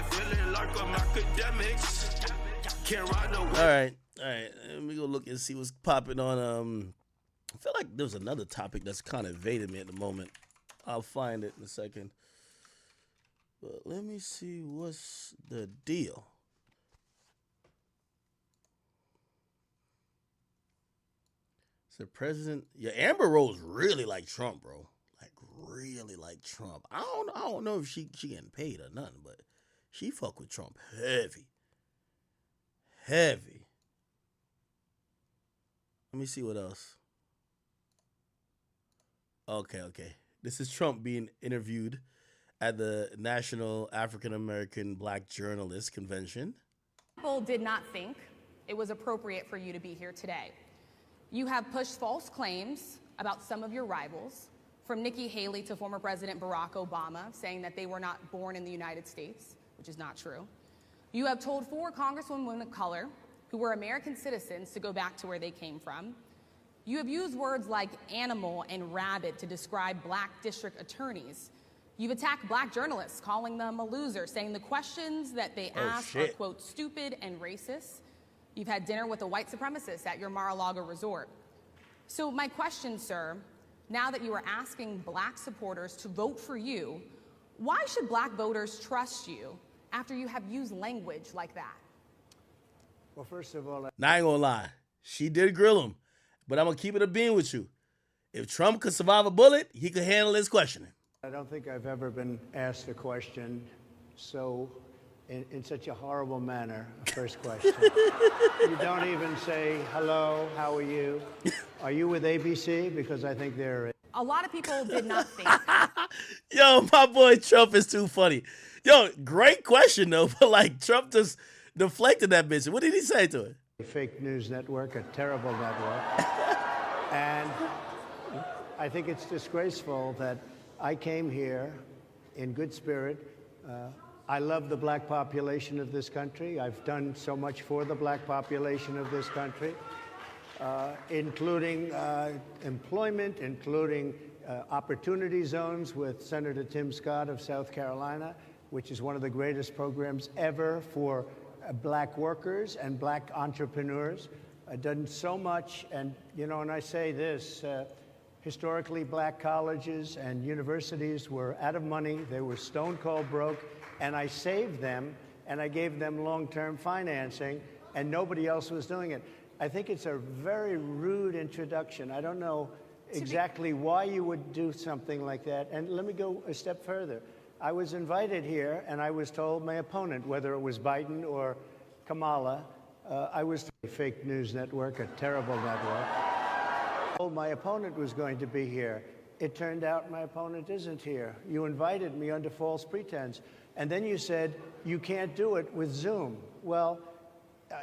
feeling like I'm Akademiks. Can't ride no. All right. Let me go look and see what's popping on. I feel like there's another topic that's kind of evading me at the moment. I'll find it in a second. But let me see what's the deal. So president, Amber Rose really like Trump, bro. Like really like Trump. I don't know if she getting paid or nothing, but she fuck with Trump heavy. Heavy. Let me see what else. Okay. This is Trump being interviewed at the National African American Black Journalists Convention. People did not think it was appropriate for you to be here today. You have pushed false claims about some of your rivals, from Nikki Haley to former President Barack Obama, saying that they were not born in the United States, which is not true. You have told 4 congresswomen of color who were American citizens to go back to where they came from. You have used words like animal and rabid to describe black district attorneys. You've attacked black journalists, calling them a loser, saying the questions that they ask are, quote, stupid and racist. You've had dinner with a white supremacist at your Mar-a-Lago resort. So my question, sir, now that you are asking black supporters to vote for you, why should black voters trust you after you have used language like that? Well, first of all, Now, I ain't gonna lie. She did grill him, but I'm gonna keep it a bean with you. If Trump could survive a bullet, he could handle his questioning. I don't think I've ever been asked a question so in such a horrible manner. First question. You don't even say, hello, how are you? Are you with ABC? Because I think they're... A lot of people did not think. Yo, my boy Trump is too funny. Yo, great question, though, but like Trump just deflected that bitch. What did he say to it? A fake news network, a terrible network. And I think it's disgraceful that I came here in good spirit. I love the black population of this country. I've done so much for the black population of this country, including employment, including opportunity zones with Senator Tim Scott of South Carolina, which is one of the greatest programs ever for black workers and black entrepreneurs. I've done so much, and and I say this, historically black colleges and universities were out of money, they were stone cold broke, and I saved them, and I gave them long-term financing, and nobody else was doing it. I think it's a very rude introduction. I don't know exactly why you would do something like that, and let me go a step further. I was invited here, and I was told my opponent, whether it was Biden or Kamala, I was a fake news network, a terrible network. My opponent was going to be here. It turned out my opponent isn't here. You invited me under false pretense. And then you said, you can't do it with Zoom. Well,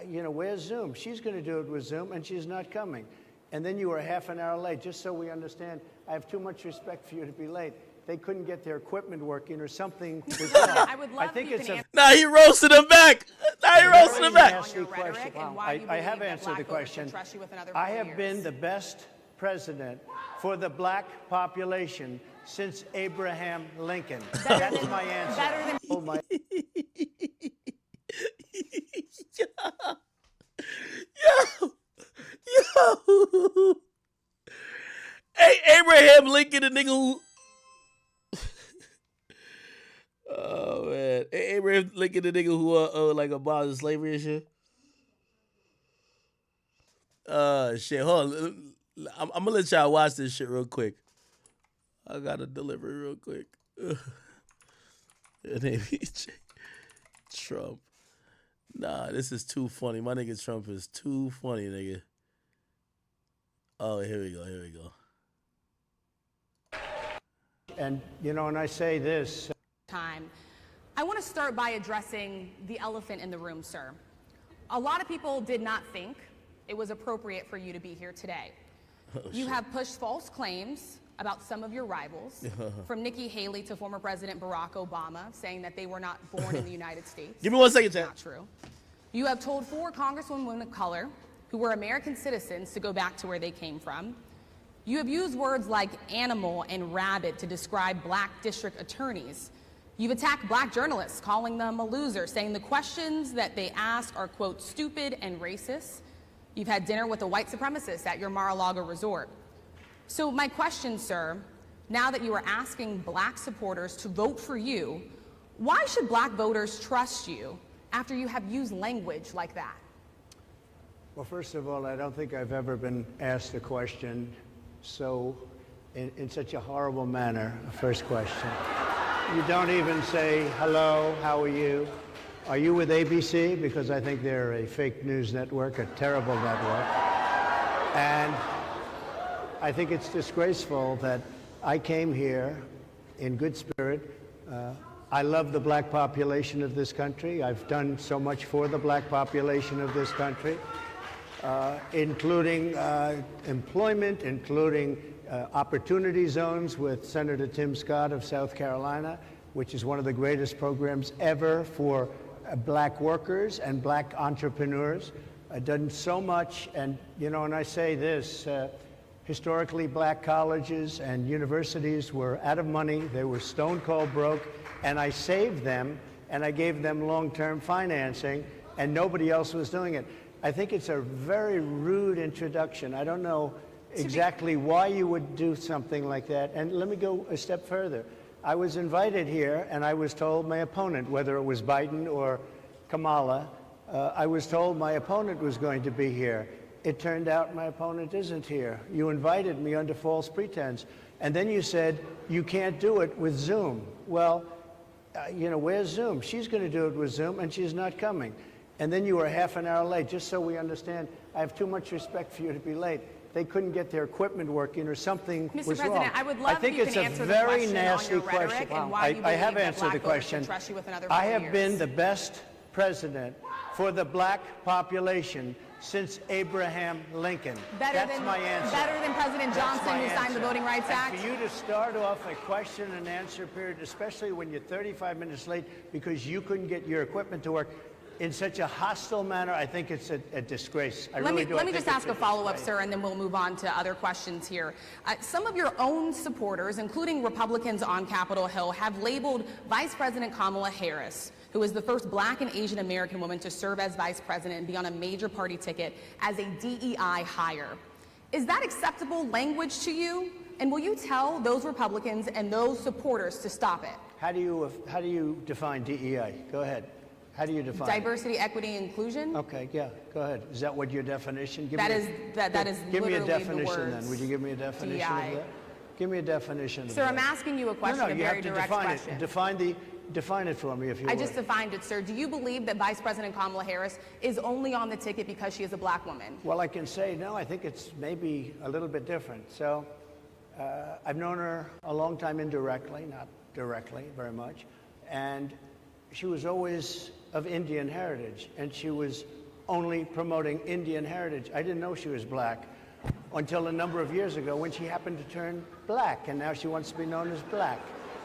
where's Zoom? She's going to do it with Zoom, and she's not coming. And then you were half an hour late. Just so we understand, I have too much respect for you to be late. They couldn't get their equipment working or something was wrong. I would love think if you it's Nah, he roasted him back. I have answered the question. I have been the best president for the black population since Abraham Lincoln. That's my answer. Better than Yo. Hey, Abraham Lincoln, the nigga who... Oh, man. Hey, Abraham Lincoln, the nigga who, like, abolished slavery and shit. Shit, hold on. I'm gonna let y'all watch this shit real quick. I gotta deliver it real quick. NABJ. Trump. Nah, this is too funny. My nigga Trump is too funny, nigga. Oh, here we go. And, and I say this. time. I want to start by addressing the elephant in the room, sir. A lot of people did not think it was appropriate for you to be here today. You have pushed false claims about some of your rivals, from Nikki Haley to former President Barack Obama, saying that they were not born in the United States. Give me 1 second, Chad. Not true. You have told 4 congresswomen of color who were American citizens to go back to where they came from. You have used words like animal and rabid to describe black district attorneys. You've attacked black journalists, calling them a loser, saying the questions that they ask are, quote, stupid and racist. You've had dinner with a white supremacist at your Mar-a-Lago resort. So my question, sir, now that you are asking black supporters to vote for you, why should black voters trust you after you have used language like that? Well, first of all, I don't think I've ever been asked a question in such a horrible manner, a first question. You don't even say, hello, how are you? Are you with ABC? Because I think they're a fake news network, a terrible network. And I think it's disgraceful that I came here in good spirit. I love the black population of this country. I've done so much for the black population of this country, including employment, including opportunity zones with Senator Tim Scott of South Carolina, which is one of the greatest programs ever for black workers and black entrepreneurs. I've done so much, and you know, and I say this, historically black colleges and universities were out of money, they were stone cold broke, and I saved them, and I gave them long-term financing, and nobody else was doing it. I think it's a very rude introduction. I don't know exactly why you would do something like that. And let me go a step further. I was invited here, and I was told my opponent, whether it was Biden or Kamala, I was told my opponent was going to be here. It turned out my opponent isn't here. You invited me under false pretense. And then you said, you can't do it with Zoom. Well, you know, where's Zoom? She's going to do it with Zoom, and she's not coming. And then you were half an hour late. Just so we understand, I have too much respect for you to be late. They couldn't get their equipment working, or something was wrong. Mr. President, I would love if you can answer the question on your rhetoric and why you believe I have that answered black the voters question. should trust you with another 4 I have years. been the best president for the black population since Abraham Lincoln. That's my answer. Better than President Johnson, who signed the Voting Rights Act? And for you to start off a question and answer period, especially when you're 35 minutes late because you couldn't get your equipment to work, in such a hostile manner, I think it's a disgrace. Let me just ask a follow-up, sir, and then we'll move on to other questions here. Some of your own supporters, including Republicans on Capitol Hill, have labeled Vice President Kamala Harris, who is the first black and Asian American woman to serve as vice president and be on a major party ticket, as a DEI hire. Is that acceptable language to you? And will you tell those Republicans and those supporters to stop it? How do you define DEI? Go ahead. How do you define diversity, equity, inclusion? Okay, yeah, go ahead. Is that what your definition? That is give me a literally definition the words then. Would you give me a definition DEI. of that? Give me a definition of Sir, that. I'm asking you a question, a very direct question. Define it for me, if you would. I just defined it, sir. Do you believe that Vice President Kamala Harris is only on the ticket because she is a black woman? Well, I can say no. I think it's maybe a little bit different. So I've known her a long time indirectly, not directly very much. And she was always of Indian heritage, and she was only promoting Indian heritage. I didn't know she was black until a number of years ago when she happened to turn black, and now she wants to be known as black.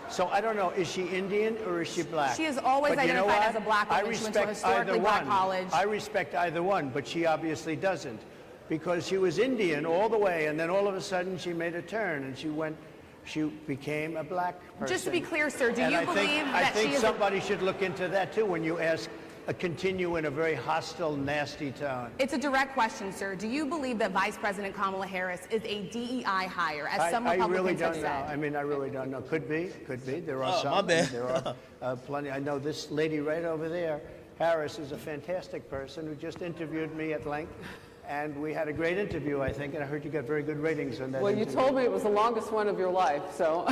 So I don't know, is she Indian or is she black? She has always identified as a black woman. She went to a historically black college. I respect either one, but she obviously doesn't, because she was Indian all the way, and then all of a sudden she made a turn, and she became a black person. Just to be clear, sir, do you believe I that she think is somebody should look into that too when you continue in a very hostile, nasty tone. It's a direct question, sir. Do you believe that Vice President Kamala Harris is a DEI hire, as some Republicans really don't have know. said? I mean, I really don't know. Could be. There are some. My bad. There are plenty. I know this lady right over there, Harris, is a fantastic person who just interviewed me at length. And we had a great interview, I think, and I heard you got very good ratings on that interview. You told me it was the longest one of your life, so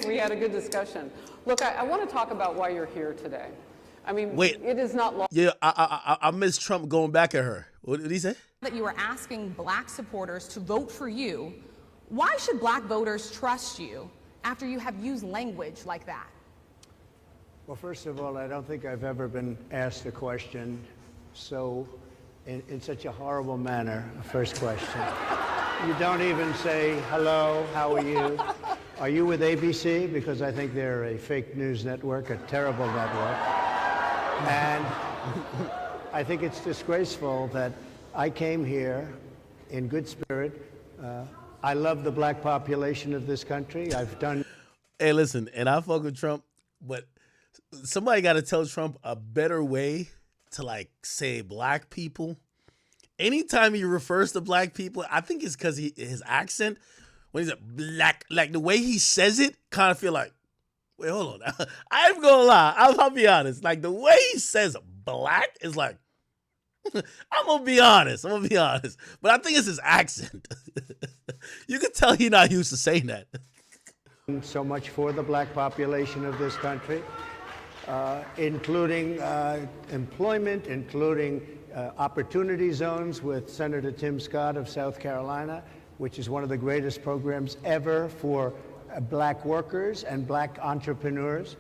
we had a good discussion. Look, I want to talk about why you're here today. I mean, Wait. It is not long. Yeah, I miss Trump going back at her. What did he say? That you are asking black supporters to vote for you. Why should black voters trust you after you have used language like that? Well, first of all, I don't think I've ever been asked a question in such a horrible manner, a first question. You don't even say, hello, how are you? Are you with ABC? Because I think they're a fake news network, a terrible network. And I think it's disgraceful that I came here in good spirit. I love the black population of this country. I've done... Hey, listen, and I fuck with Trump, but Somebody got to tell Trump a better way to like say black people. Anytime he refers to black people, I think it's because his accent, when he's a black, like the way he says it, kind of feel like, wait, hold on. I'm gonna lie. I'll be honest. Like the way he says black is like, I'm gonna be honest. But I think it's his accent. You can tell he's not used to saying that. So much for the black population of this country, including employment, including opportunity zones with Senator Tim Scott of South Carolina, which is one of the greatest programs ever for black workers and black entrepreneurs.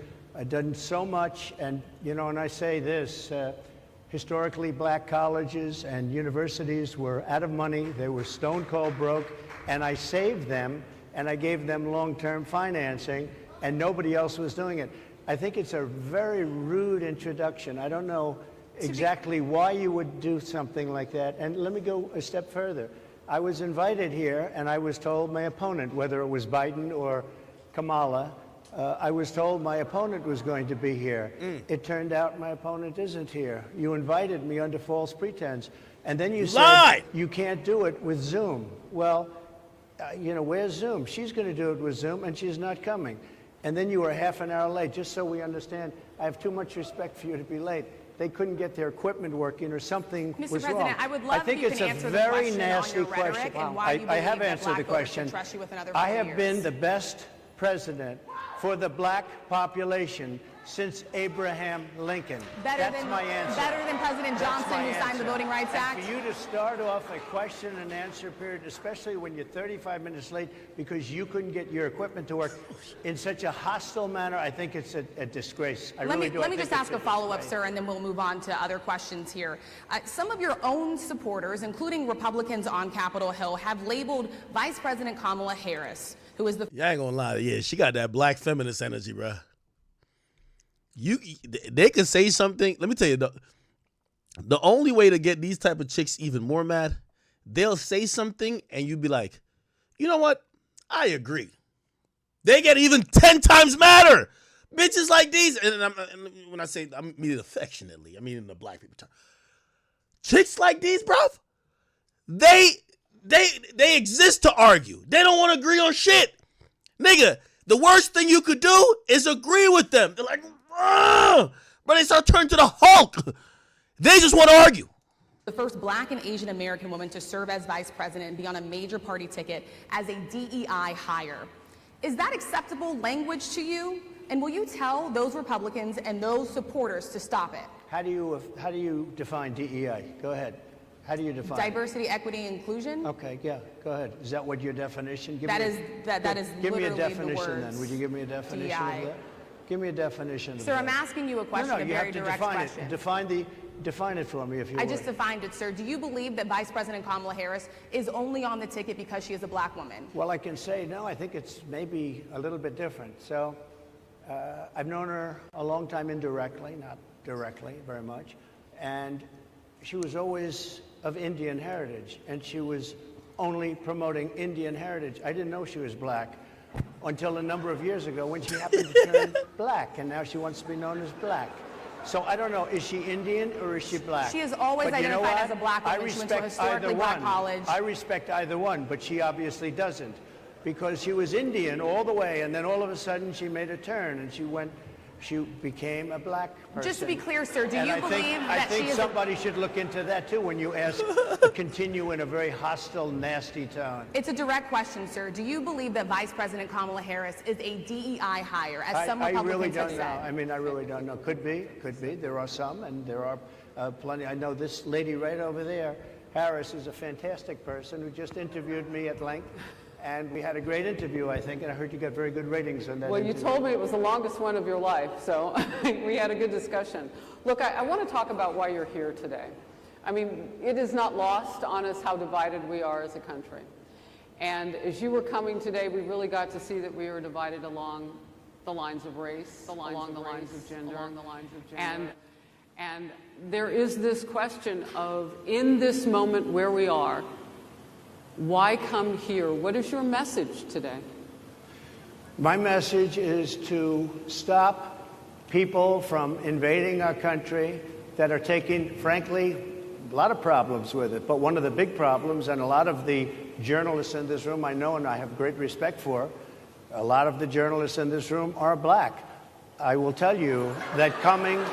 Done so much, and you know, and I say this, historically black colleges and universities were out of money, they were stone cold broke, and I saved them and I gave them long-term financing, and nobody else was doing it. I think it's a very rude introduction. I don't know exactly why you would do something like that. And let me go a step further. I was invited here, and I was told my opponent, whether it was Biden or Kamala, I was told my opponent was going to be here. It turned out my opponent isn't here. You invited me under false pretense. And then you said you can't do it with Zoom. Well, you know, where's Zoom? She's going to do it with Zoom, and she's not coming. And then you were half an hour late. Just so we understand, I have too much respect for you to be late. They couldn't get their equipment working, or something was wrong. Mr. President, I would love if you can answer the question on your rhetoric and why you believe I have that answered black the voters question. should trust you with another 4 I have years. been the best president for the black population since Abraham Lincoln. That's my answer. Better than President Johnson, who signed the Voting Rights Act? And for you to start off a question and answer period, especially when you're 35 minutes late because you couldn't get your equipment to work in such a hostile manner, I think it's a disgrace. Let me just ask a follow-up, sir, and then we'll move on to other questions here. Some of your own supporters, including Republicans on Capitol Hill, have labeled Vice President Kamala Harris, who is the... Yeah, I ain't gonna lie. Yeah, she got that black feminist energy, bro. They can say something. Let me tell you, the only way to get these type of chicks even more mad, they'll say something and you be like, you know what? I agree. They get even 10 times madder. Bitches like these, and when I say, I mean it affectionately, I mean in the black people term. Chicks like these, bruv, they exist to argue. They don't want to agree on shit. Nigga, the worst thing you could do is agree with them. They're like, but they start turning to the Hulk. They just want to argue. The first black and Asian American woman to serve as vice president and be on a major party ticket as a DEI hire. Is that acceptable language to you? And will you tell those Republicans and those supporters to stop it? How do you define DEI? Go ahead. How do you define diversity, equity, inclusion? Okay, yeah, go ahead. Is that what your definition? That is give me a literally definition the words then. Would you give me a definition DEI. of that? Give me a definition of that. Sir, I'm asking you a question, No, a you very have to direct define question. it. Define it for me, if you would. I just defined it, sir. Do you believe that Vice President Kamala Harris is only on the ticket because she is a black woman? Well, I can say, no, I think it's maybe a little bit different. So I've known her a long time indirectly, not directly very much. And she was always of Indian heritage, and she was only promoting Indian heritage. I didn't know she was black until a number of years ago when she happened to turn black, and now she wants to be known as black. So I don't know, is she Indian or is she black? She has always identified as a black woman. She went to a historically black college. I respect either one, but she obviously doesn't, because she was Indian all the way, and then all of a sudden she made a turn and she became a black person. Just to be clear, sir, do you believe that she is... I think somebody should look into that, too, when you ask, continue in a very hostile, nasty tone. It's a direct question, sir. Do you believe that Vice President Kamala Harris is a DEI hire, as some Republicans have said? I really don't know. I mean, I really don't know. Could be. There are some, and there are plenty. I know this lady right over there, Harris, is a fantastic person who just interviewed me at length. And we had a great interview, I think, and I heard you got very good ratings on that interview. Well, you told me it was the longest one of your life, so we had a good discussion. Look, I want to talk about why you're here today. I mean, it is not lost on us how divided we are as a country. And as you were coming today, we really got to see that we were divided along the lines of race, along the lines of gender. And there is this question of, in this moment where we are, why come here? What is your message today? My message is to stop people from invading our country that are taking, frankly, a lot of problems with it. But one of the big problems, and a lot of the journalists in this room I know and I have great respect for, a lot of the journalists in this room are black. I will tell you that coming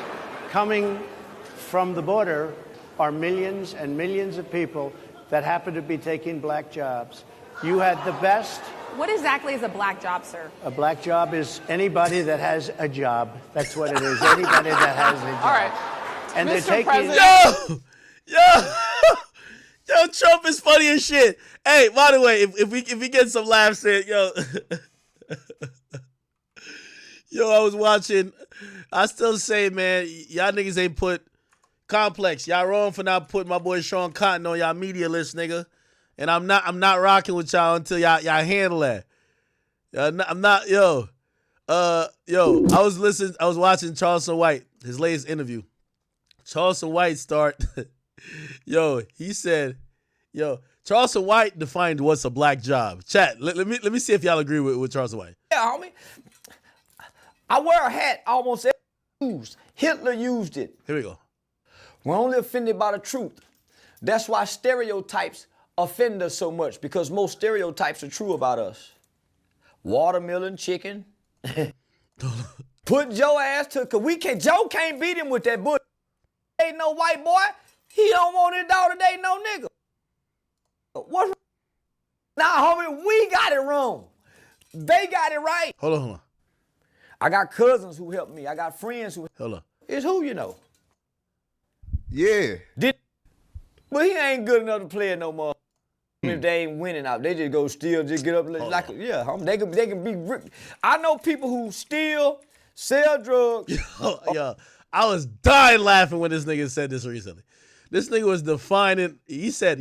from the border are millions and millions of people that happen to be taking black jobs. You had the best. What exactly is a black job, sir? A black job is anybody that has a job. That's what it is. Anybody that has a job. All right. And Mr. they're taking. President. Yo, Trump is funny as shit. Hey, by the way, if we get some laughs in, yo, I was watching. I still say, man, y'all niggas ain't put Complex. Y'all wrong for not putting my boy Sean Cotton on y'all media list, nigga. And I'm not rocking with y'all until y'all handle that. I'm not, yo. I was watching Charleston White, his latest interview. Charleston White he said, Charleston White defined what's a black job. Chat, let me see if y'all agree with Charleston White. Yeah, homie. I wear a hat almost every used. Hitler used it. Here we go. We're only offended by the truth. That's why stereotypes offend us so much, because most stereotypes are true about us. Watermelon, chicken. Put Joe ass to, cause Joe can't beat him with that bush. Ain't no white boy. He don't want his daughter date no nigga. What's wrong? Nah, homie, we got it wrong. They got it right. Hold on. I got cousins who help me. I got friends who. Hold on. It's who you know. Yeah. But he ain't good enough to play it no more. If they ain't winning out, they just go steal, just get up homie, they can be. I know people who steal, sell drugs. Yo, I was dying laughing when this nigga said this recently. This nigga was defining. He said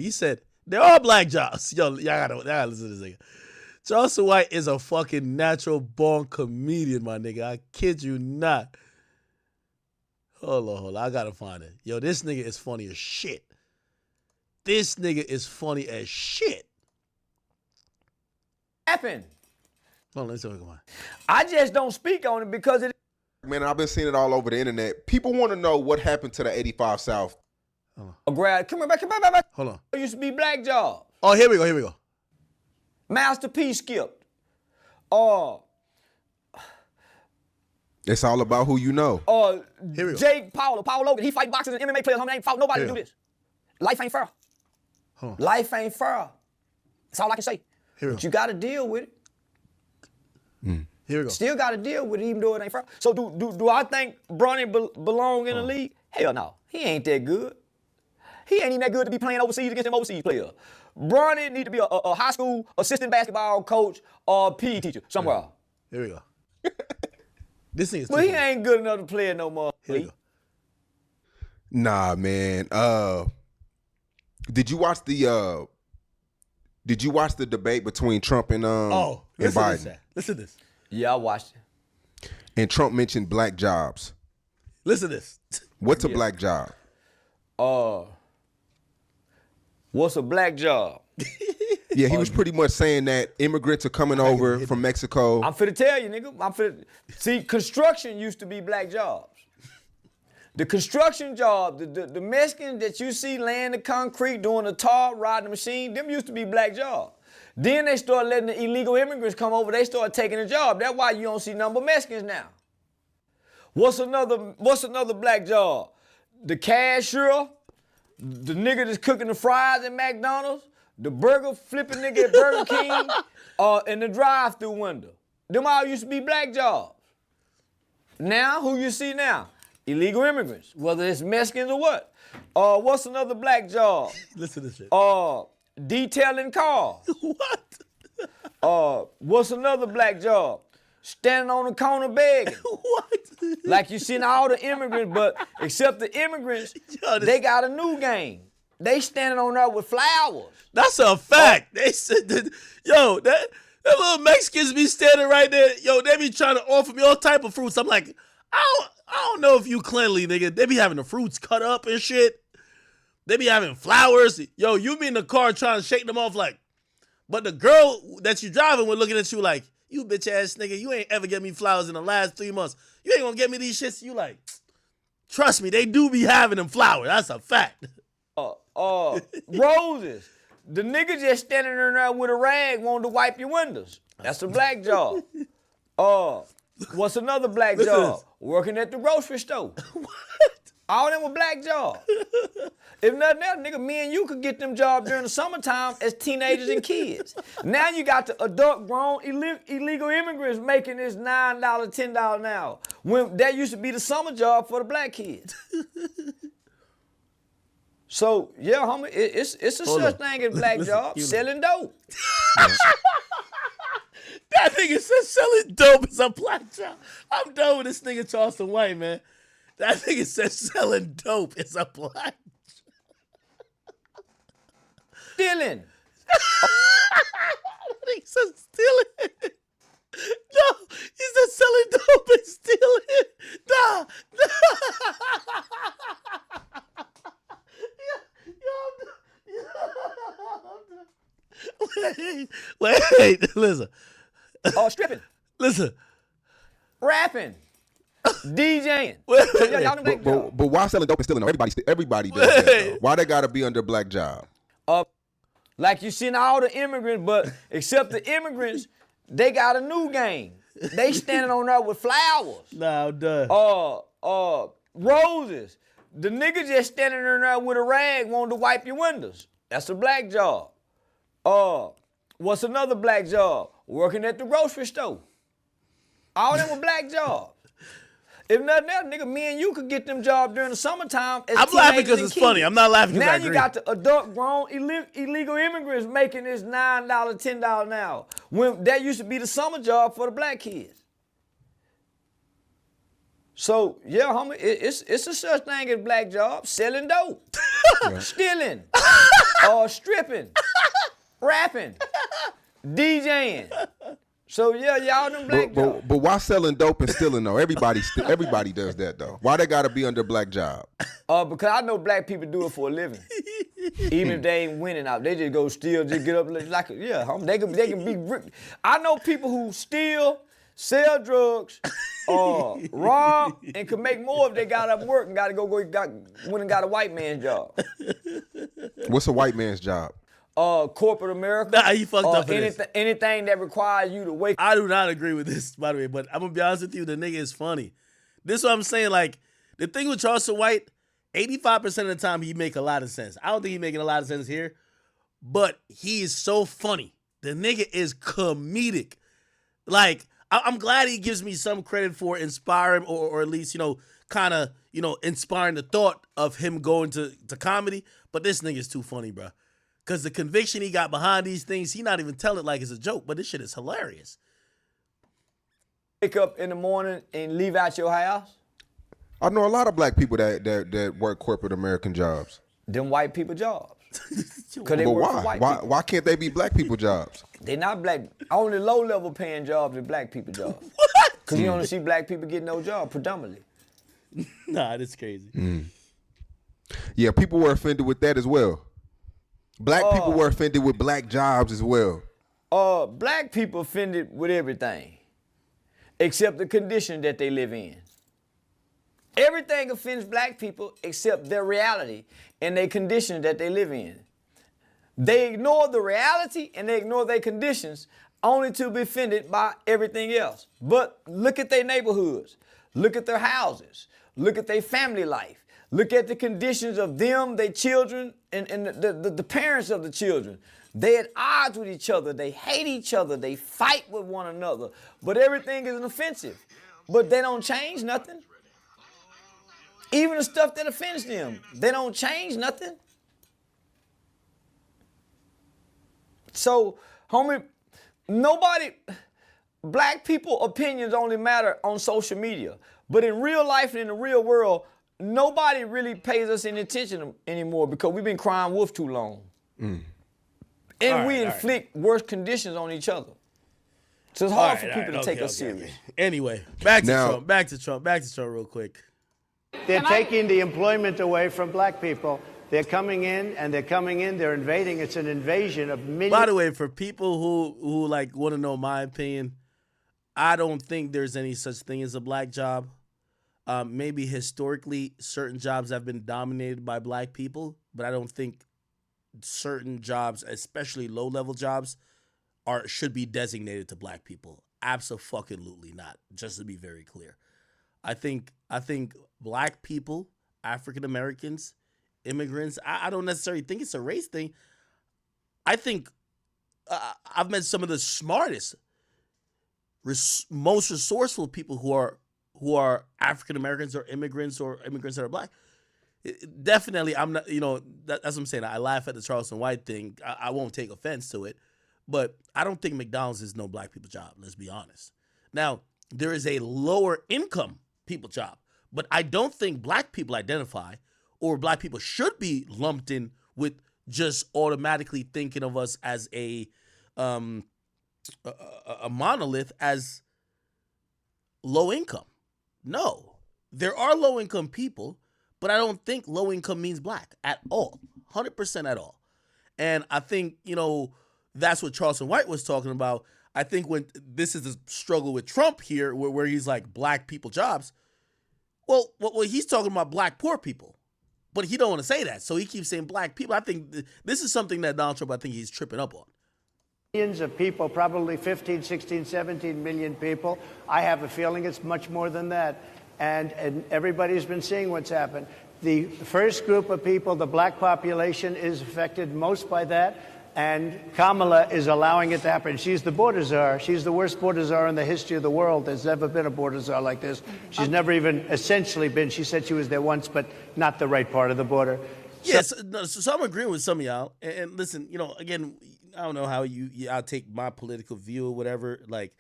they're all black jobs. Yo, y'all gotta listen to this nigga. Charleston White is a fucking natural born comedian, my nigga. I kid you not. Hold on. I gotta find it. Yo, this nigga is funny as shit. Happened. Hold on, let's see what come on. I just don't speak on it because it. Man, I've been seeing it all over the internet. People want to know what happened to the 85 South. Come back. Hold on. It used to be black jobs. Oh, here we go. Master P skipped. It's all about who you know. Here we go. Jake Paul Logan, he fight boxers and MMA players. Homie, ain't fought nobody to do this. Life ain't fair. Huh. Life ain't fair. That's all I can say. Here we But go. you got to deal with it. Here we go. Still got to deal with it, even though it ain't fair. So do I think Bronny belong in the league? Hell no. He ain't that good. He ain't even that good to be playing overseas against them overseas players. Bronny need to be a high school assistant basketball coach or a PE teacher somewhere else. Here we go. This thing is. But he ain't good enough to play it no more. Here we go. Nah, man. Did you watch the debate between Trump and Listen Biden? Listen to this. Yeah, I watched it. And Trump mentioned black jobs. Listen to this. What's a black job? What's a black job? Yeah, he was pretty much saying that immigrants are coming over from Mexico. I'm finna tell you, nigga. See, construction used to be black jobs. The construction job, the Mexicans that you see laying the concrete, doing the tar, riding the machine, them used to be black jobs. Then they started letting the illegal immigrants come over. They started taking the job. That's why you don't see none but Mexicans now. What's another black job? The cashier, the nigga that's cooking the fries at McDonald's, the burger flipping nigga at Burger King, and the drive-through window. Them all used to be black jobs. Now, who you see now? Illegal immigrants, whether it's Mexicans or what. What's another black job? Listen to this shit. Detailing cars. What? What's another black job? Standing on the corner begging. What? Like you seen all the immigrants, but except the immigrants, they got a new game. They standing on there with flowers. That's a fact. They said that, that little Mexicans be standing right there. Yo, they be trying to offer me all type of fruits. I'm like, I don't know if you cleanly, nigga. They be having the fruits cut up and shit. They be having flowers. Yo, you be in the car trying to shake them off like, but the girl that you driving with looking at you like, You bitch ass nigga, you ain't ever get me flowers in the last 3 months. You ain't gonna get me these shits. You like, trust me, they do be having them flowers. That's a fact. Roses. The nigga just standing there with a rag wanting to wipe your windows. That's a black job. What's another black job? Working at the grocery store. What? All them were black jobs. If nothing else, nigga, me and you could get them jobs during the summertime as teenagers and kids. Now you got the adult grown illegal immigrants making this $9, $10 an hour. When that used to be the summer job for the black kids. So, yeah, homie, it's a such thing as black jobs, selling dope. That nigga said selling dope is a black job. I'm done with this nigga Charleston White, man. That nigga said selling dope is a black job. Stealing. He said stealing. No, he said selling dope and stealing. Nah. Wait, listen. Stripping. Listen. Rapping. DJing. But why selling dope and stealing? Everybody does that, though. Why they gotta be under black job? Like you seen all the immigrants, but except the immigrants, they got a new game. They standing on there with flowers. Nah, I'm done. Roses. The nigga just standing there with a rag wanting to wipe your windows. That's a black job. What's another black job? Working at the grocery store. All them were black jobs. If nothing else, nigga, me and you could get them jobs during the summertime as I'm laughing because it's funny. I'm not laughing because I agree. Now you got the adult grown illegal immigrants making this $9, $10 an hour. When that used to be the summer job for the black kids. So, yeah, homie, it's a such thing as black jobs, selling dope, stealing, stripping, rapping, DJing. So, yeah, y'all them black jobs. But why selling dope and stealing, though? Everybody does that, though. Why they got to be under black job? Because I know black people do it for a living. Even if they ain't winning out, they just go steal, just get up like, yeah, homie, they can be ripped. I know people who steal, sell drugs, rob, and can make more if they got up work and went and got a white man's job. What's a white man's job? Corporate America. Nah, you fucked up for anything that requires you to wake up. I do not agree with this, by the way, but I'm going to be honest with you, the nigga is funny. This is what I'm saying, like, the thing with Charleston White, 85% of the time he make a lot of sense. I don't think he's making a lot of sense here, but he is so funny. The nigga is comedic. Like, I'm glad he gives me some credit for inspiring or at least, kind of, inspiring the thought of him going to comedy, but this nigga is too funny, bro. Because the conviction he got behind these things, he not even tell it like it's a joke, but this shit is hilarious. Wake up in the morning and leave out your house? I know a lot of black people that work corporate American jobs. Them white people jobs. But why can't they be black people jobs? They not black. Only low-level paying jobs are black people jobs. What? Because you don't see black people getting no job, predominantly. Nah, that's crazy. Yeah, people were offended with that as well. Black people were offended with black jobs as well. Black people offended with everything, except the condition that they live in. Everything offends black people except their reality and their condition that they live in. They ignore the reality and they ignore their conditions only to be offended by everything else. But look at their neighborhoods. Look at their houses. Look at their family life. Look at the conditions of them, their children, and the parents of the children. They at odds with each other. They hate each other. They fight with one another. But everything is offensive. But they don't change nothing. Even the stuff that offends them, they don't change nothing. So, homie, black people opinions only matter on social media. But in real life and in the real world, nobody really pays us any attention anymore because we've been crying wolf too long. And we inflict worse conditions on each other. So it's hard for people to take us serious. Anyway, back to Trump real quick. They're taking the employment away from black people. They're coming in, they're invading. It's an invasion of millions. By the way, for people who like want to know my opinion, I don't think there's any such thing as a black job. Maybe historically, certain jobs have been dominated by black people, but I don't think certain jobs, especially low-level jobs, should be designated to black people. Absolutely not. Just to be very clear, I think black people, African Americans, immigrants. I don't necessarily think it's a race thing. I think I've met some of the smartest, most resourceful people who are African Americans or immigrants that are black. Definitely, I'm not. That's what I'm saying. I laugh at the Charleston White thing. I won't take offense to it, but I don't think McDonald's is no black people job. Let's be honest. Now, there is a lower income people job, but I don't think black people identify or black people should be lumped in with just automatically thinking of us as a monolith as low income. No, there are low income people, but I don't think low income means black at all, 100% at all. And I think, that's what Charleston White was talking about. I think when this is the struggle with Trump here, where he's like black people jobs. Well, he's talking about black poor people, but he don't want to say that. So he keeps saying black people. I think this is something that Donald Trump, I think he's tripping up on. Millions of people, probably 15, 16, 17 million people. I have a feeling it's much more than that. And everybody's been seeing what's happened. The first group of people, the black population, is affected most by that. And Kamala is allowing it to happen. She's the border czar. She's the worst border czar in the history of the world. There's never been a border czar like this. She's never even essentially been. She said she was there once, but not the right part of the border. Yes, so I'm agreeing with some of y'all. And listen, again, I don't know how I'll take my political view or whatever. Like,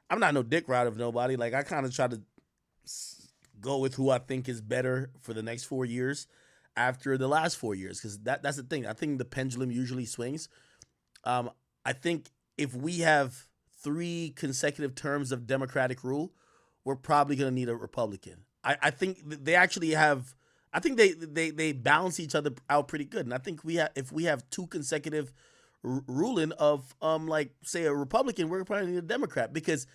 I'm not no dick rider of nobody. Like, I kind of try to go with who I think is better for the next 4 years after the last 4 years, because that's the thing. I think the pendulum usually swings. I think if we have 3 consecutive terms of Democratic rule, we're probably going to need a Republican. I think they actually have. I think they balance each other out pretty good, and I think if we have 2 consecutive ruling of like say a Republican, we're probably need a Democrat, because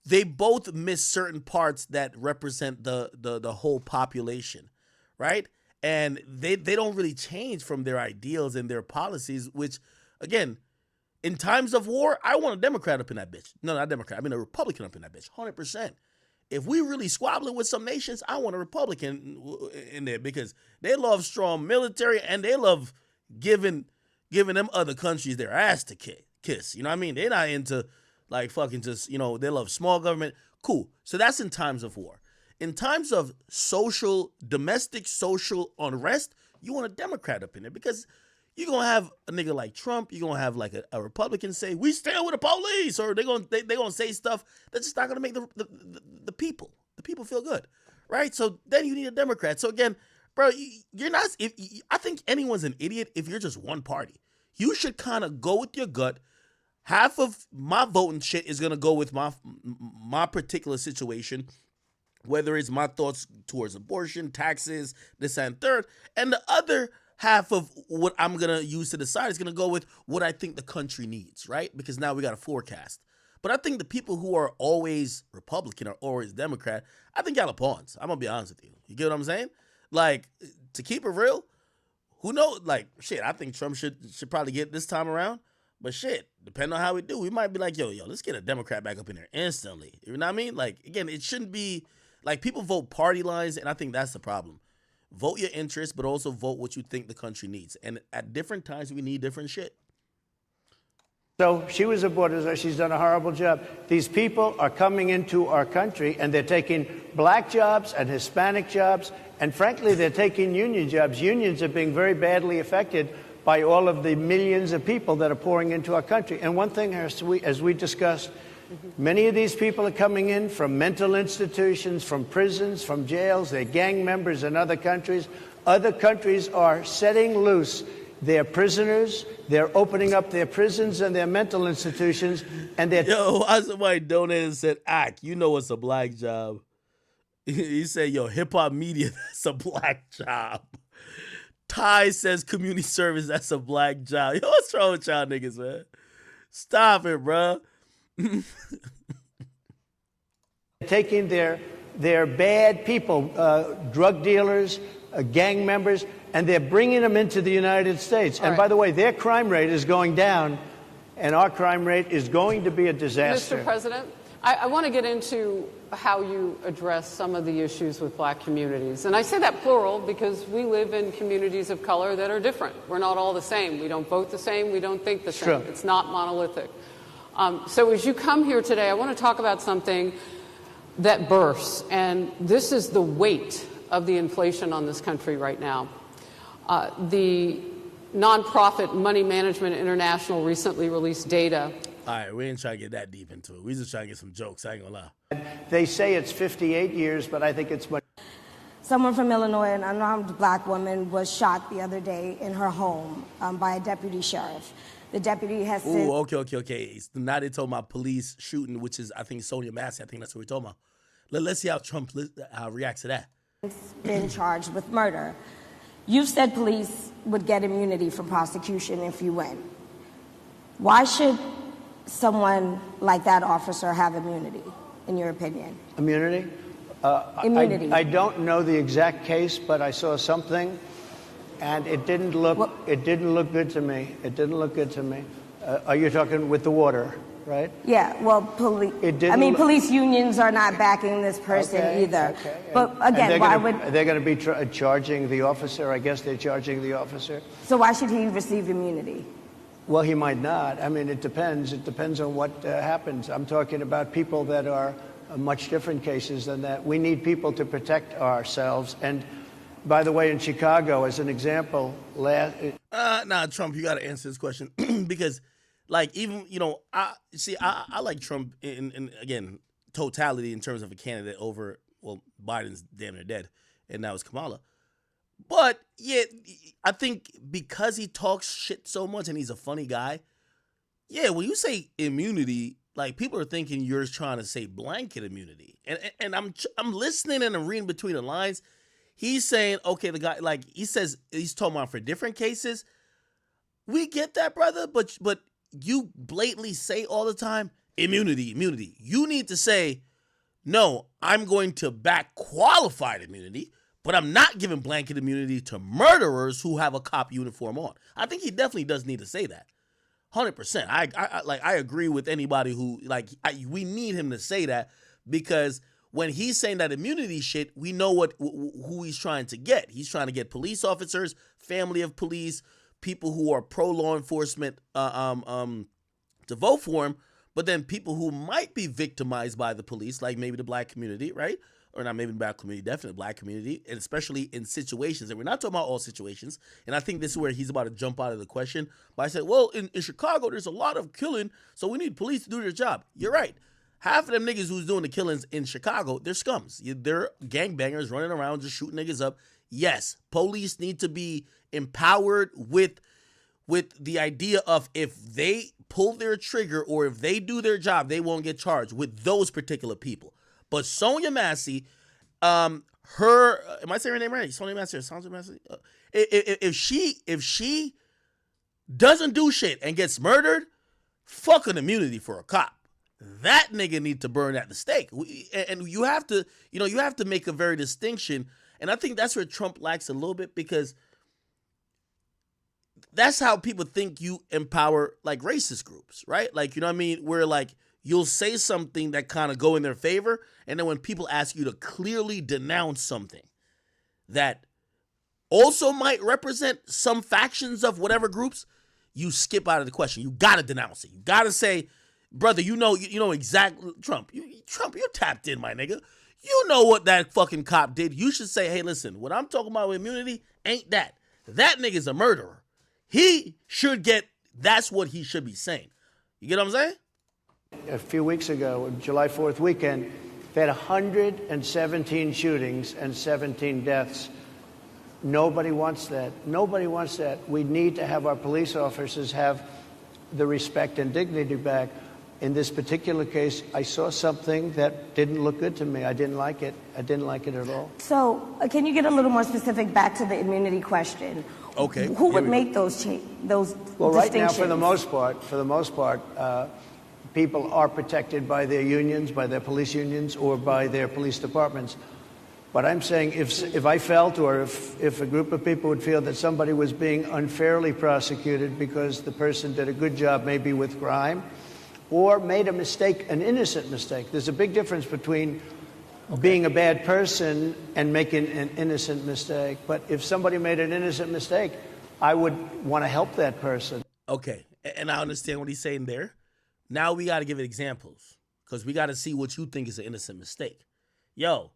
they both miss certain parts that represent the whole population, right? And they don't really change from their ideals and their policies, which, again, in times of war, I want a Democrat up in that bitch. No, not a Democrat. I mean a Republican up in that bitch, 100%. If we really squabbling with some nations, I want a Republican in there, because they love strong military and they love giving them other countries their ass to kiss. You know what I mean? They're not into like fucking just, they love small government. Cool. So that's in times of war. In times of domestic social unrest, you want a Democrat up in there, because you're going to have a nigga like Trump. You're going to have like a Republican say, we stand with the police, or they're going to say stuff that's just not going to make the people feel good, right? So then you need a Democrat. So again, bro, you're not, I think anyone's an idiot if you're just one party. You should kind of go with your gut. Half of my voting shit is going to go with my particular situation, whether it's my thoughts towards abortion, taxes, this and third, and the other half of what I'm going to use to decide is going to go with what I think the country needs, right? Because now we got a forecast. But I think the people who are always Republican or always Democrat, I think y'all are pawns. I'm going to be honest with you. You get what I'm saying? Like, to keep it real, who knows? Like, shit, I think Trump should probably get this time around. But shit, depending on how we do, we might be like, yo, let's get a Democrat back up in there instantly. You know what I mean? Like, again, it shouldn't be, like, people vote party lines, and I think that's the problem. Vote your interests, but also vote what you think the country needs. And at different times, we need different shit. So she was a border czar. She's done a horrible job. These people are coming into our country, and they're taking black jobs and Hispanic jobs, and frankly, they're taking union jobs. Unions are being very badly affected by all of the millions of people that are pouring into our country. And one thing, as we discussed, many of these people are coming in from mental institutions, from prisons, from jails. They're gang members in other countries. Other countries are setting loose their prisoners. They're opening up their prisons and their mental institutions. And they're... Yo, somebody donated and said, Ak, you know it's a black job. He said, yo, hip-hop media, that's a black job. Ty says community service, that's a black job. Yo, what's wrong with y'all niggas, man? Stop it, bro. Taking their bad people, drug dealers, gang members, and they're bringing them into the United States. And by the way, their crime rate is going down, and our crime rate is going to be a disaster. Mr. President, I want to get into how you address some of the issues with black communities. And I say that plural because we live in communities of color that are different. We're not all the same. We don't vote the same. We don't think the same. True. It's not monolithic. So as you come here today, I want to talk about something that bursts, and this is the weight of the inflation on this country right now. The nonprofit Money Management International recently released data. All right, we ain't trying to get that deep into it. We just trying to get some jokes. I ain't gonna lie. They say it's 58 years, but I think it's much. Someone from Illinois, an unarmed black woman, was shot the other day in her home by a deputy sheriff. The deputy has said... Ooh, okay. Now they told about police shooting, which is, I think, Sonia Massey. I think that's what we're talking about. Let's see how Trump reacts to that. ...been charged with murder. You've said police would get immunity from prosecution if you win. Why should someone like that officer have immunity, in your opinion? Immunity? Immunity. I don't know the exact case, but I saw something, and it didn't look good to me. It didn't look good to me. Are you talking with the water, right? Yeah, well, police unions are not backing this person either. Okay. But again, why would... They're going to be charging the officer. I guess they're charging the officer. So why should he receive immunity? Well, he might not. I mean, it depends. It depends on what happens. I'm talking about people that are much different cases than that. We need people to protect ourselves. And by the way, in Chicago, as an example, Trump, you got to answer this question because, like, even, I like Trump in again, totality in terms of a candidate over, well, Biden's damn near dead, and now it's Kamala. But, yeah, I think because he talks shit so much and he's a funny guy, yeah, when you say immunity, like, people are thinking you're trying to say blanket immunity. And I'm listening and I'm reading between the lines. He's saying, okay, the guy, like, he says he's talking about for different cases. We get that, brother, but you blatantly say all the time, immunity. You need to say, no, I'm going to back qualified immunity, but I'm not giving blanket immunity to murderers who have a cop uniform on. I think he definitely does need to say that. 100%. I agree with anybody who, we need him to say that, because when he's saying that immunity shit, we know who he's trying to get. He's trying to get police officers, family of police, people who are pro law enforcement to vote for him, but then people who might be victimized by the police, like maybe the black community, right? Or not maybe the black community, definitely black community, and especially in situations. And we're not talking about all situations. And I think this is where he's about to jump out of the question. But I said, well, in Chicago, there's a lot of killing, so we need police to do their job. You're right. Half of them niggas who's doing the killings in Chicago, they're scums. They're gangbangers running around just shooting niggas up. Yes, police need to be empowered with the idea of if they pull their trigger or if they do their job, they won't get charged with those particular people. But Sonia Massey, am I saying her name right? Sonia Massey. If she doesn't do shit and gets murdered, fuck an immunity for a cop. That nigga need to burn at the stake. And you have to make a very distinction. And I think that's where Trump lacks a little bit, because that's how people think you empower, like, racist groups, right? Like, you know what I mean? Where, like, you'll say something that kind of go in their favor, and then when people ask you to clearly denounce something that also might represent some factions of whatever groups, you skip out of the question. You got to denounce it. You got to say, brother, you know exactly, Trump, you're tapped in, my nigga. You know what that fucking cop did. You should say, hey, listen, what I'm talking about with immunity ain't that. That nigga's a murderer. He should get, that's what he should be saying. You get what I'm saying? A few weeks ago, July 4th weekend, they had 117 shootings and 17 deaths. Nobody wants that. Nobody wants that. We need to have our police officers have the respect and dignity back. In this particular case, I saw something that didn't look good to me. I didn't like it. I didn't like it at all. So can you get a little more specific back to the immunity question? Okay. Who would make those Well, right now, distinctions? for the most part, people are protected by their unions, by their police unions, or by their police departments. But I'm saying if I felt, or if a group of people would feel that somebody was being unfairly prosecuted because the person did a good job maybe with crime, or made a mistake, an innocent mistake. There's a big difference between being a bad person and making an innocent mistake. But if somebody made an innocent mistake, I would want to help that person. Okay, and I understand what he's saying there. Now we got to give it examples, because we got to see what you think is an innocent mistake. Yo,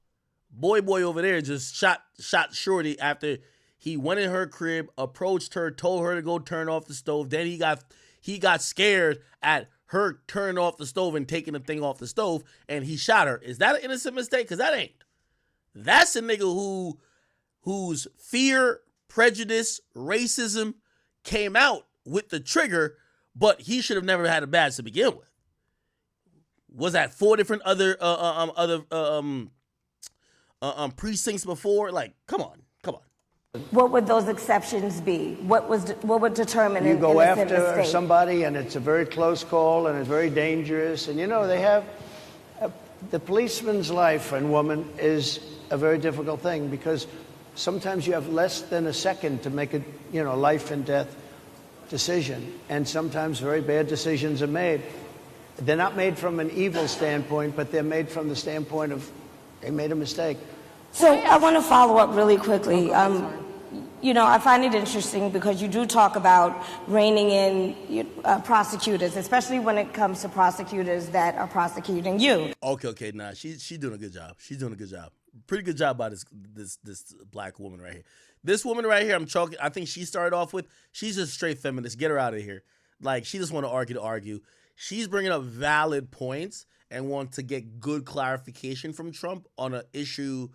boy over there just shot Shorty after he went in her crib, approached her, told her to go turn off the stove. Then he got scared at her turning off the stove and taking the thing off the stove, and he shot her. Is that an innocent mistake? Because that ain't. That's a nigga whose fear, prejudice, racism came out with the trigger, but he should have never had a badge to begin with. Was that 4 different other precincts before? Like, come on. What would those exceptions be? What would determine you an go innocent after mistake? somebody and it's a very close call and it's very dangerous, and they have the policeman's life and woman is a very difficult thing, because sometimes you have less than a second to make a life and death decision, and sometimes very bad decisions are made. They're not made from an evil standpoint, but they're made from the standpoint of they made a mistake. So I want to follow up really quickly. I find it interesting because you do talk about reining in prosecutors, especially when it comes to prosecutors that are prosecuting you. Okay, nah, she's doing a good job. She's doing a good job. Pretty good job by this black woman right here. This woman right here, I think she started off with, she's a straight feminist. Get her out of here. Like, she just want to argue. She's bringing up valid points and want to get good clarification from Trump on an issue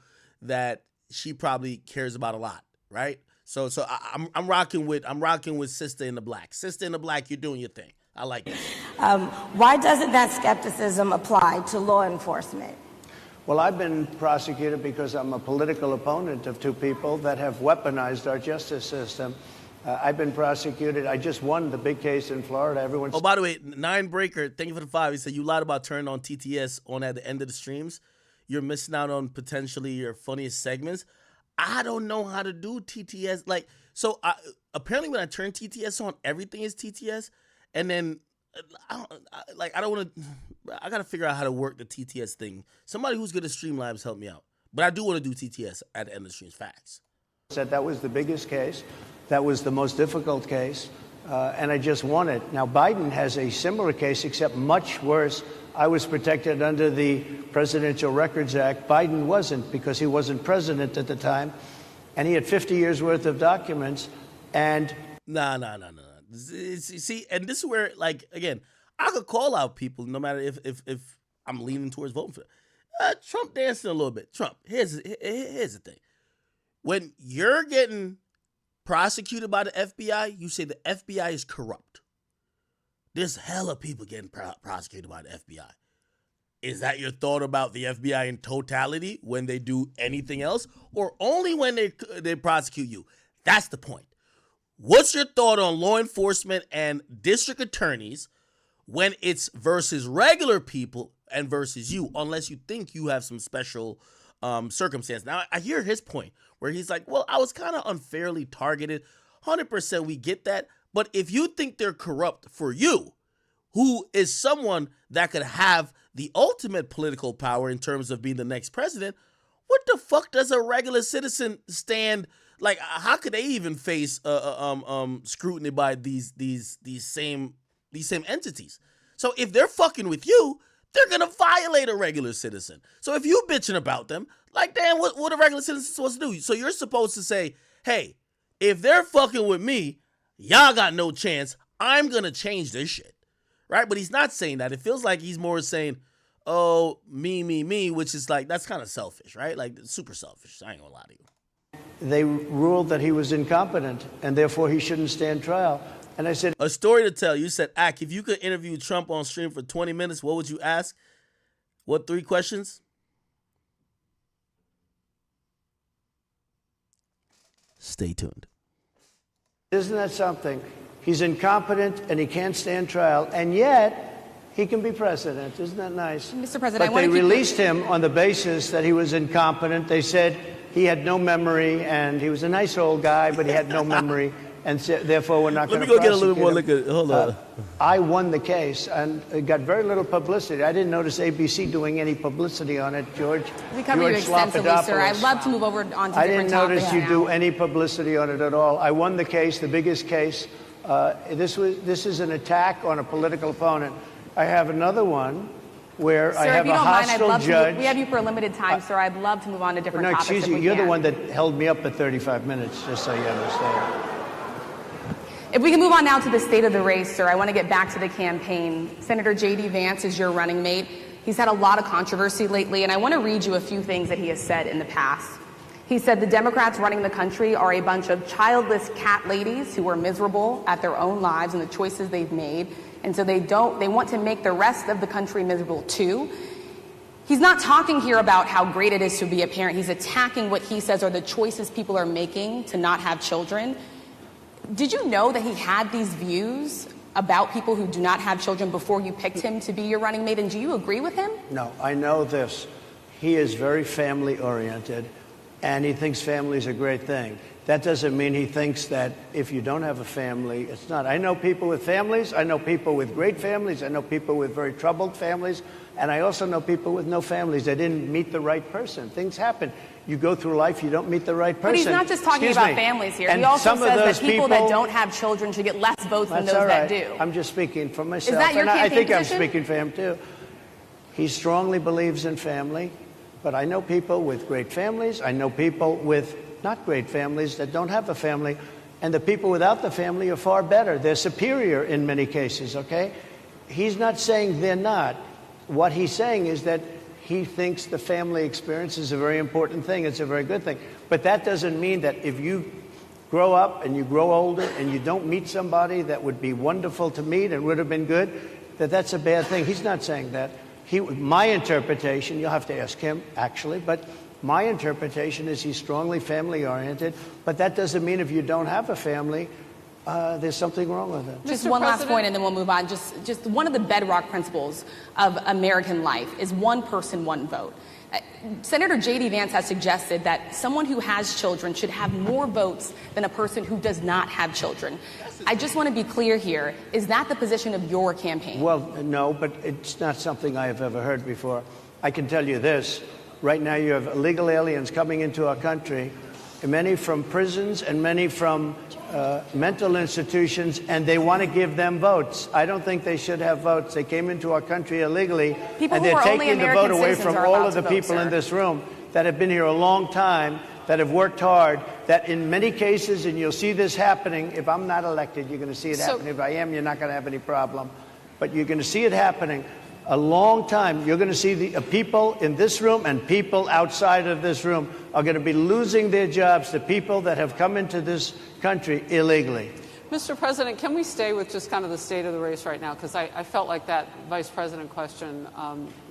that she probably cares about a lot, right? So I'm rocking with Sister in the Black. Sister in the Black, you're doing your thing. I like that. Why doesn't that skepticism apply to law enforcement? Well, I've been prosecuted because I'm a political opponent of 2 people that have weaponized our justice system. I've been prosecuted. I just won the big case in Florida. Oh, by the way, 9Breaker, thank you for the 5. He said you lied about turning on TTS on at the end of the streams. You're missing out on potentially your funniest segments. I don't know how to do TTS. Apparently when I turn TTS on, everything is TTS. And then I got to figure out how to work the TTS thing. Somebody who's good at Streamlabs help me out. But I do want to do TTS at the end of the streams. Facts. Said that was the biggest case. That was the most difficult case. And I just won it. Now, Biden has a similar case, except much worse. I was protected under the Presidential Records Act. Biden wasn't, because he wasn't president at the time. And he had 50 years worth of documents. And No. See, and this is where, again, I could call out people no matter if I'm leaning towards voting for them. Trump dancing a little bit. Trump, here's the thing. When you're getting prosecuted by the FBI, you say the FBI is corrupt. There's hella people getting prosecuted by the FBI. Is that your thought about the FBI in totality when they do anything else, or only when they prosecute you? That's the point. What's your thought on law enforcement and district attorneys when it's versus regular people and versus you, unless you think you have some special circumstance? Now, I hear his point where he's like, well, I was kind of unfairly targeted. 100% we get that. But if you think they're corrupt for you, who is someone that could have the ultimate political power in terms of being the next president, what the fuck does a regular citizen stand? Like, how could they even face scrutiny by these same entities? So if they're fucking with you, they're gonna violate a regular citizen. So if you bitching about them, like, damn, what a regular citizen supposed to do? So you're supposed to say, hey, if they're fucking with me, y'all got no chance. I'm gonna change this shit, right? But he's not saying that. It feels like he's more saying, oh, me, which is like, that's kind of selfish, right? Like, super selfish. I ain't gonna lie to you. They ruled that he was incompetent, and therefore he shouldn't stand trial. And I said, a story to tell. You said, Ak, if you could interview Trump on stream for 20 minutes, what would you ask? What 3 questions? Stay tuned. isn't that something? He's incompetent and he can't stand trial, and yet He can be president. Isn't that nice? Mr. President, but they released him on the basis that he was incompetent. They said he had no memory, and he was a nice old guy, but he had no memory, and so, therefore we're not going to prosecute him. Let me go get a little more liquor. Hold on. I won the case, and it got very little publicity. I didn't notice ABC doing any publicity on it, George. We covered you extensively, sir. I'd love to move over on to different topics. I didn't notice you do any publicity on it at all. I won the case, the biggest case. This is an attack on a political opponent. I have another one where sir, I have a hostile judge. We have you for a limited time, sir. I'd love to move on to different topics. Excuse you. You're the one that held me up for 35 minutes, just so you understand. If we can move on now to the state of the race, sir, I want to get back to the campaign. Senator J.D. Vance is your running mate. He's had a lot of controversy lately, and I want to read you a few things that he has said in the past. He said the Democrats running the country are a bunch of childless cat ladies who are miserable at their own lives and the choices they've made, and so they want to make the rest of the country miserable too. He's not talking here about how great it is to be a parent. He's attacking what he says are the choices people are making to not have children. Did you know that he had these views about people who do not have children before you picked him to be your running mate, and do you agree with him? No, I know this. He is very family-oriented, and he thinks family is a great thing. That doesn't mean he thinks that if you don't have a family, it's not. I know people with families. I know people with great families. I know people with very troubled families. And I also know people with no families. They didn't meet the right person. Things happen. You go through life, you don't meet the right person. But he's not just talking about families here. He also says that people that don't have children should get less votes than those that do. I'm just speaking for myself. Is that your campaign I think position? I'm speaking for him, too. He strongly believes in family. But I know people with great families. I know people with not great families that don't have a family. And the people without the family are far better. They're superior in many cases, okay? He's not saying they're not. What he's saying is that he thinks the family experience is a very important thing. It's a very good thing. But that doesn't mean that if you grow up and you grow older and you don't meet somebody that would be wonderful to meet and would have been good, that that's a bad thing. He's not saying that. My interpretation, you'll have to ask him, actually, but my interpretation is he's strongly family-oriented, but that doesn't mean if you don't have a family, there's something wrong with it. Just one last point, and then we'll move on. Just one of the bedrock principles of American life is one person, one vote. Senator J.D. Vance has suggested that someone who has children should have more votes than a person who does not have children. I just want to be clear here. Is that the position of your campaign? Well, no, but it's not something I have ever heard before. I can tell you this. Right now you have illegal aliens coming into our country, many from prisons and many from mental institutions, and they want to give them votes. I don't think they should have votes. They came into our country illegally, and they're taking the vote away from all of the people in this room that have been here a long time, that have worked hard, that in many cases, and you'll see this happening, if I'm not elected, you're going to see it happening. If I am, you're not going to have any problem. But you're going to see it happening a long time. You're going to see the people in this room and people outside of this room are going to be losing their jobs to people that have come into this country illegally. Mr. President, can we stay with just kind of the state of the race right now? Because I felt like that vice president question,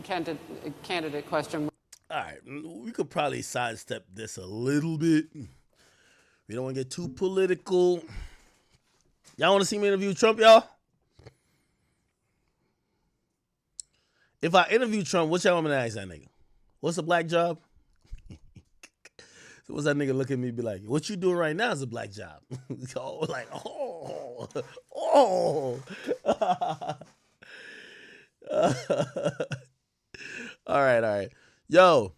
candidate question. All right, we could probably sidestep this a little bit. We don't want to get too political. Y'all want to see me interview Trump, y'all? If I interview Trump, what y'all want me to ask that nigga? What's a black job? So what's that nigga look at me and be like, what you doing right now is a black job. Like, oh. All right. Yo,